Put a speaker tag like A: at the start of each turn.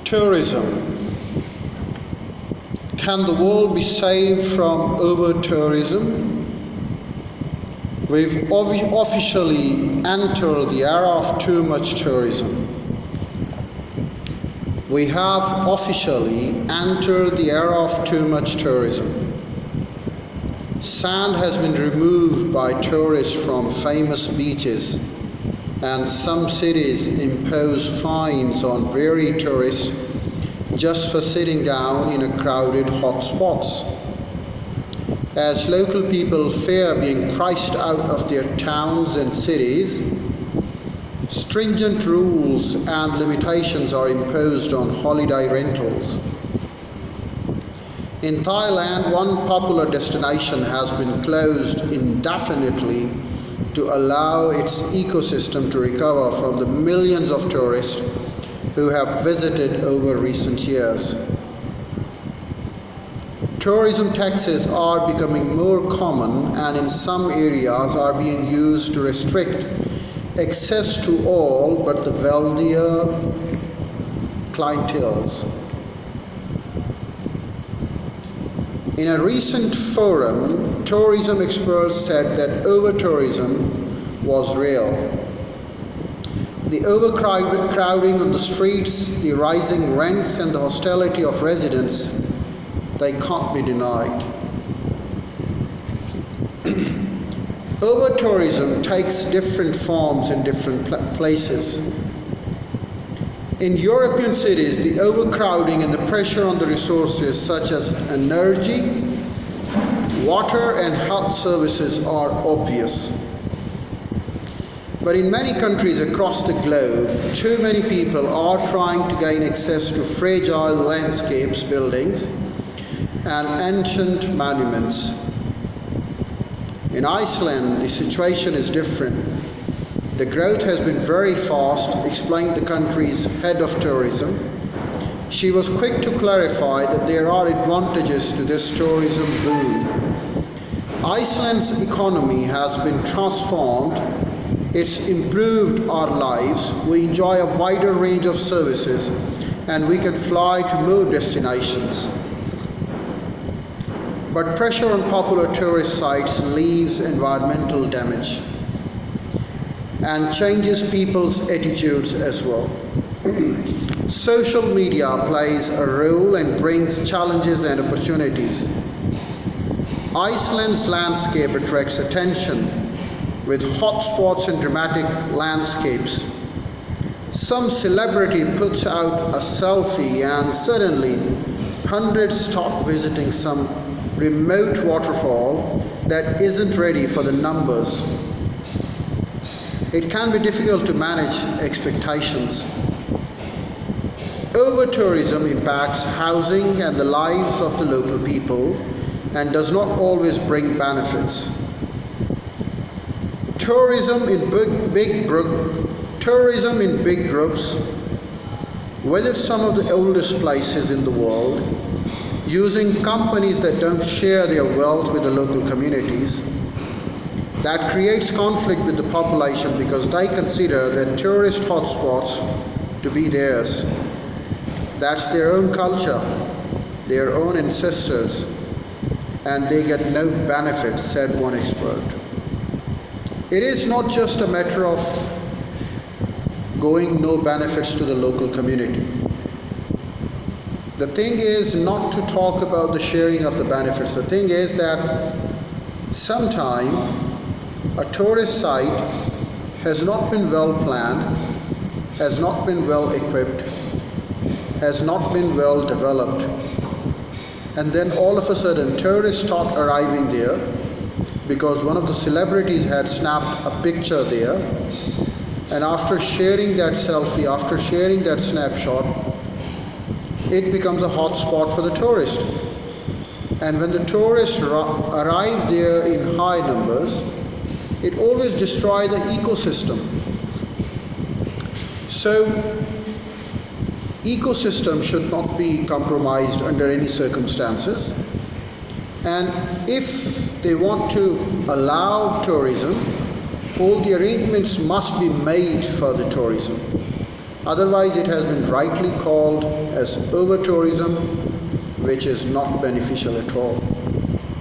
A: Tourism. Can the world be saved from over-tourism? We've officially entered the era of too much tourism. We have officially entered the era of too much tourism. Sand has been removed by tourists from famous beaches, and some cities impose fines on very tourists just for sitting down in a crowded hotspots. As local people fear being priced out of their towns and cities, stringent rules and limitations are imposed on holiday rentals. In Thailand, one popular destination has been closed indefinitely to allow its ecosystem to recover from the millions of tourists who have visited over recent years. Tourism taxes are becoming more common and in some areas are being used to restrict access to all but the wealthier clienteles. In a recent forum, tourism experts said that over-tourism was real. The overcrowding on the streets, the rising rents, and the hostility of residents, they can't be denied. Over-tourism takes different forms in different places. In European cities, the overcrowding and the pressure on the resources such as energy, water, and health services are obvious. But in many countries across the globe, too many people are trying to gain access to fragile landscapes, buildings, and ancient monuments. In Iceland, the situation is different. The growth has been very fast, explained the country's head of tourism. She was quick to clarify that there are advantages to this tourism boom. Iceland's economy has been transformed. It's improved our lives. We enjoy a wider range of services, and we can fly to more destinations. But pressure on popular tourist sites leaves environmental damage and changes people's attitudes as well. Social media plays a role and brings challenges and opportunities. Iceland's landscape attracts attention with hotspots and dramatic landscapes. Some celebrity puts out a selfie and suddenly hundreds start visiting some remote waterfall that isn't ready for the numbers. It can be difficult to manage expectations. Over-tourism impacts housing and the lives of the local people and does not always bring benefits. Tourism in big groups visit some of the oldest places in the world, using companies that don't share their wealth with the local communities. That creates conflict with the population because they consider that tourist hotspots to be theirs. That's their own culture, their own ancestors, and they get no benefits, said one expert. It is not just a matter of going no benefits to the local community. The thing is not to talk about the sharing of the benefits. The thing is that sometimes a tourist site has not been well planned, has not been well equipped, has not been well developed, and then all of a sudden tourists start arriving there because one of the celebrities had snapped a picture there, and after sharing that selfie, after sharing that snapshot, it becomes a hot spot for the tourist. And when the tourists arrive there in high numbers, it always destroys the ecosystem. So, ecosystem should not be compromised under any circumstances. And if they want to allow tourism, all the arrangements must be made for the tourism. Otherwise, it has been rightly called as over tourism, which is not beneficial at all.